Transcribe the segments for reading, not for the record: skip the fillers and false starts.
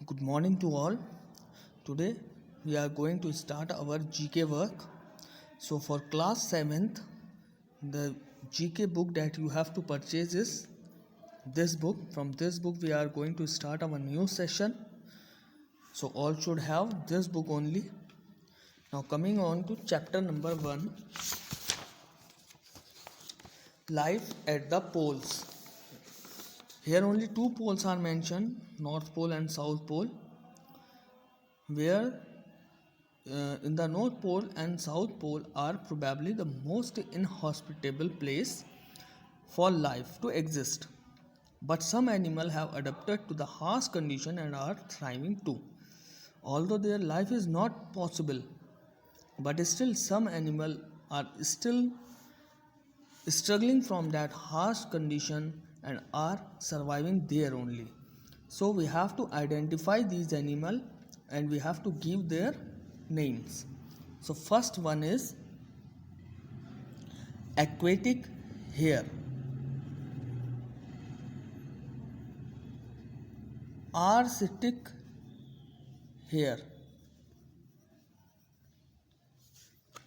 Good morning to all. Today we are going to start our GK work. So for class 7th, the GK book that you have to purchase is this book. From this book we are going to start our new session. So all should have this book only. Now coming on to chapter number 1, Life at the Poles. Here only two poles are mentioned, North Pole and South Pole, where in the North Pole and South Pole are probably the most inhospitable place for life to exist. But some animals have adapted to the harsh condition and are thriving too. Although their life is not possible, but still some animals are still struggling from that harsh condition and are surviving there only. So we have to identify these animals and we have to give their names. So first one is aquatic hare. Arctic hare.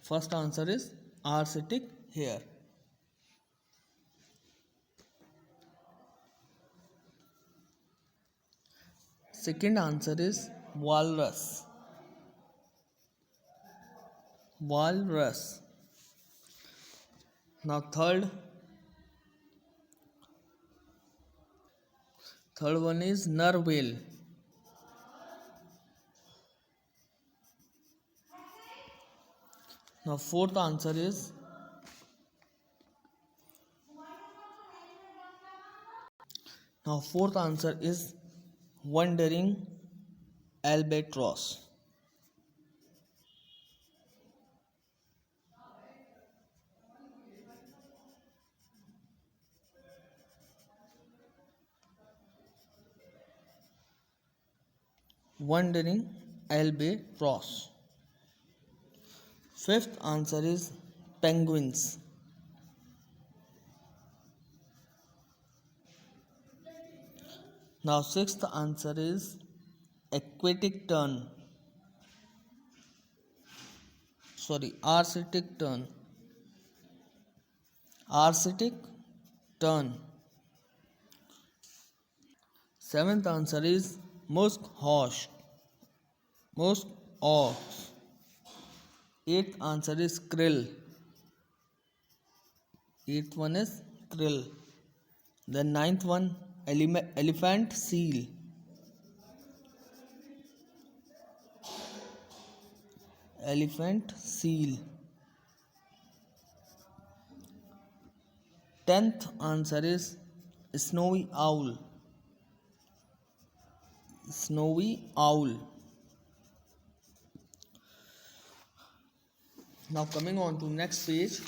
First answer is Arctic hare. Second answer is walrus. Walrus. Now third one is narwhal. Now fourth answer is wandering albatross. Wandering albatross. Fifth answer is penguins. Now sixth answer is aquatic tern. Arctic tern. Arctic tern. Seventh answer is musk ox. Musk ox. Eighth answer is krill. Eighth one is krill. The ninth one elephant seal. Elephant seal. 10th answer is snowy owl. Snowy owl. Now coming on to next page,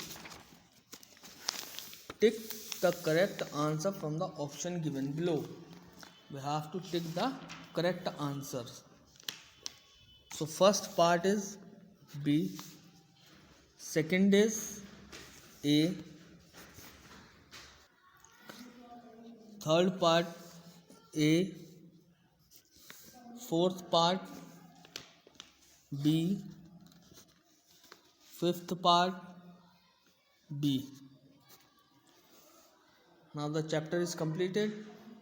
tick the correct answer from the option given below. We have to tick the correct answers. So first part is B, second is A, third part A, fourth part B, fifth part B. Now the chapter is completed.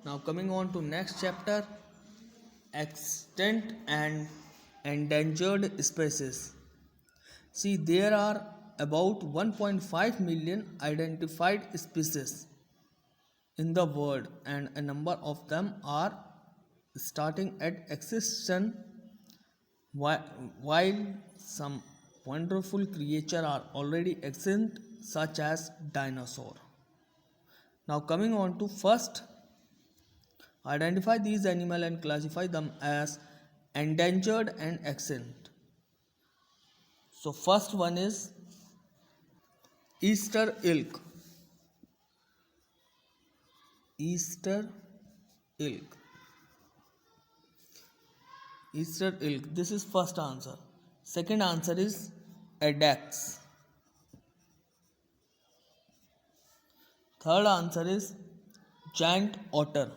Now coming on to next chapter, extant and endangered species. See, there are about 1.5 million identified species in the world, and a number of them are starting at extinction, while some wonderful creatures are already extinct, such as dinosaur. Now coming on to first, identify these animals and classify them as endangered and extinct. So first one is Easter elk. Easter elk. Easter elk. This is first answer. Second answer is addax. Third answer is giant otter.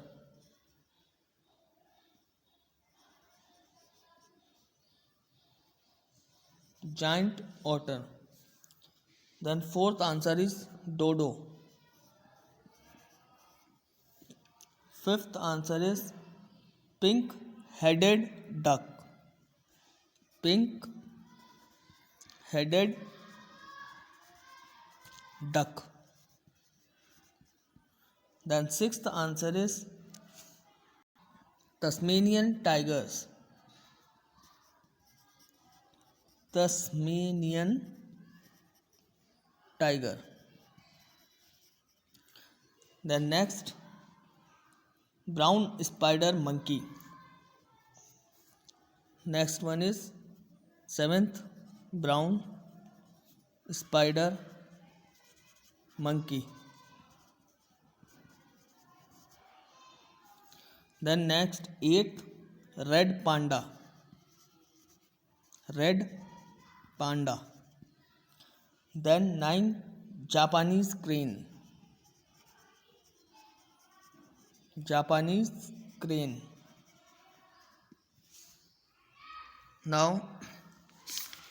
giant otter. Then fourth answer is dodo. Fifth answer is pink headed duck. Pink headed duck. Then sixth answer is Tasmanian tigers. Tasmanian tiger. Then next, brown spider monkey. Next one is seventh, brown spider monkey. Then next, eighth, red panda. Red panda. Then nine, Japanese crane. Japanese crane. Now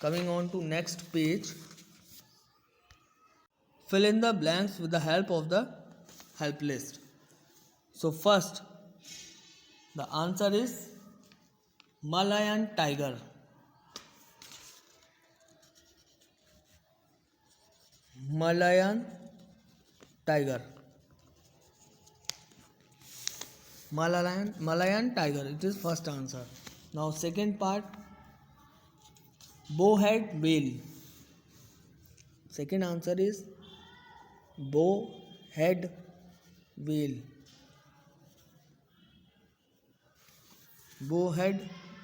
coming on to next page, fill in the blanks with the help of the help list. So first, the answer is Malayan tiger. Malayan tiger. Malayan tiger. It is first answer. Now second part, bowhead whale. Second answer is bowhead whale. Bowhead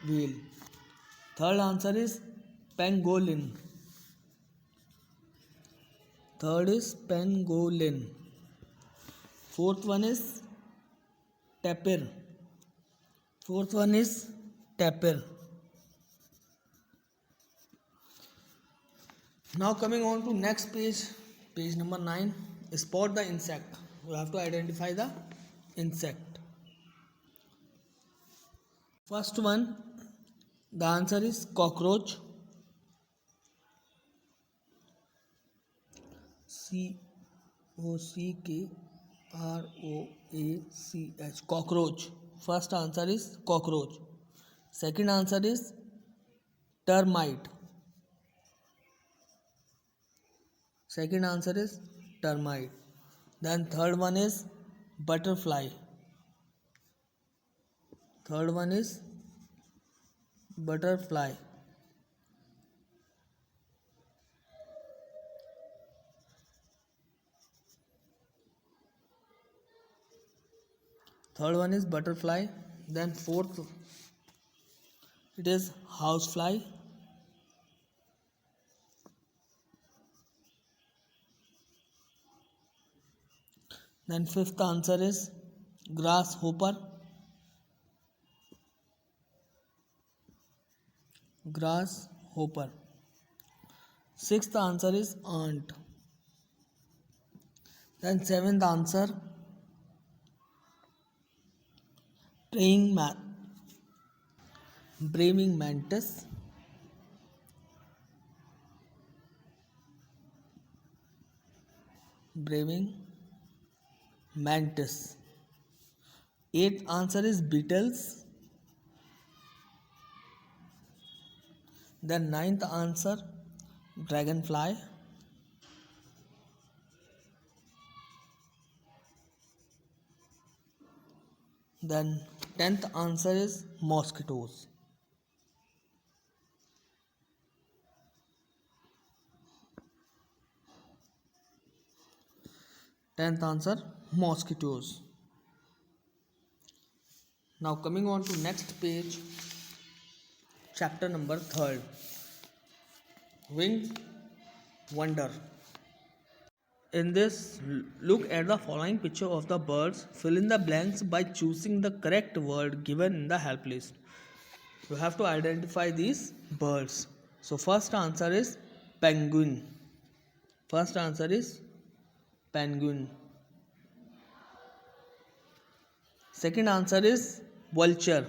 whale. Third answer is pangolin. Third is pangolin. Fourth one is tapir. Fourth one is tapir. Now coming on to next page, page number 9, spot the insect. You have to identify the insect. First one, the answer is cockroach. COCKROACH. Cockroach. First answer is cockroach. Second answer is termite. Second answer is termite. Then third one is butterfly. Third one is butterfly. Third one is butterfly. Then fourth, it is housefly. Then fifth answer is grasshopper. Grasshopper. Sixth answer is ant. Then seventh answer, praying mantis. Braving mantis. Eighth answer is beetles. Then ninth answer, dragonfly. Then 10th answer is mosquitoes. 10th answer, mosquitoes. Now coming on to next page, chapter number 3rd, winged wonder. In this, look at the following picture of the birds. Fill in the blanks by choosing the correct word given in the help list. You have to identify these birds. So first answer is penguin. First answer is penguin. Second answer is vulture.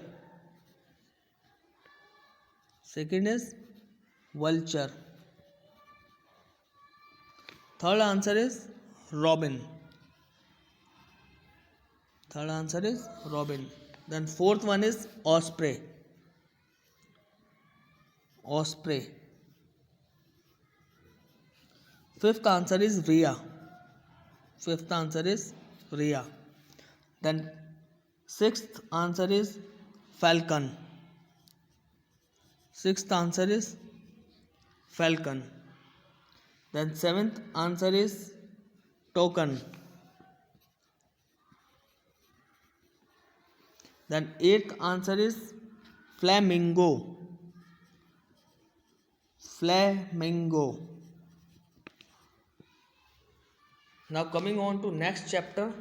Second is vulture. Third answer is robin. Third answer is robin. Then fourth one is osprey. Osprey. Fifth answer is rhea. Fifth answer is rhea. Then sixth answer is falcon. Sixth answer is falcon. Then seventh answer is token. Then eighth answer is flamingo. Flamingo. Now coming on to next chapter,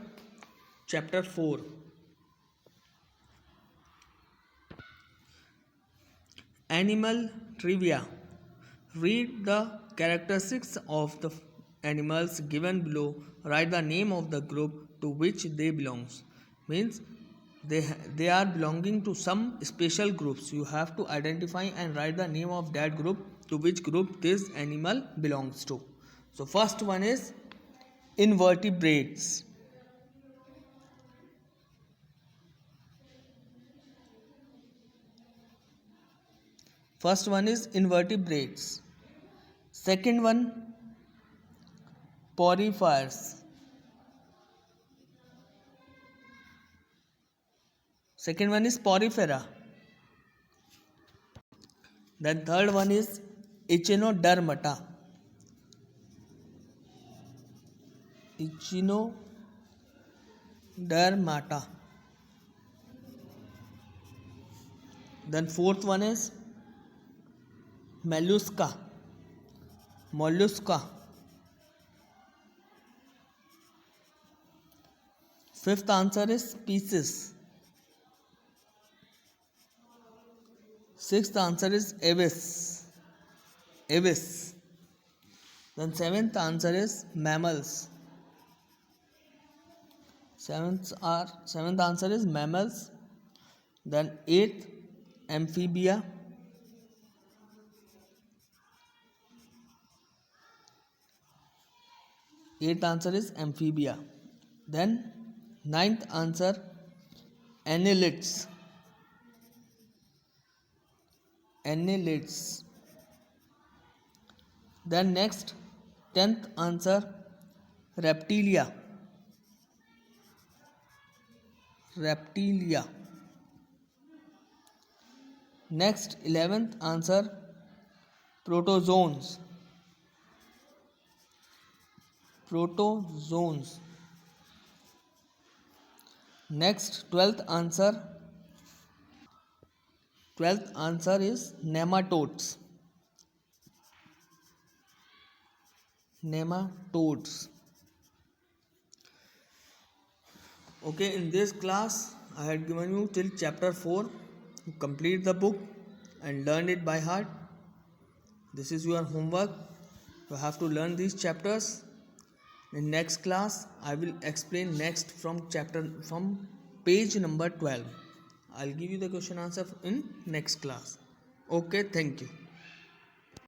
chapter 4. Animal trivia. Read the characteristics of the animals given below. Write the name of the group to which they belong. Means they are belonging to some special groups. You have to identify and write the name of that group, to which group this animal belongs to. So first one is invertebrates. First one is invertebrates. Second one, porifers. Second one is porifera. Then third one is echinodermata. Echinodermata. Then fourth one is mollusca. Mollusca. Fifth answer is species. Sixth answer is aves. Aves. Then seventh answer is mammals. Seventh answer is mammals. Then eighth, amphibia. Eighth answer is amphibia. Then ninth answer, annelids. Annelids. Then next, 10th answer, reptilia. Reptilia. Next, 11th answer, protozoans. Protozoans. Next, 12th answer is nematodes. Nematodes. Okay, in this class I had given you till chapter 4. You complete the book and learn it by heart. This is your homework. You have to learn these chapters. In next class I will explain next from page number 12. I'll give you the question answer in next class. Okay, thank you.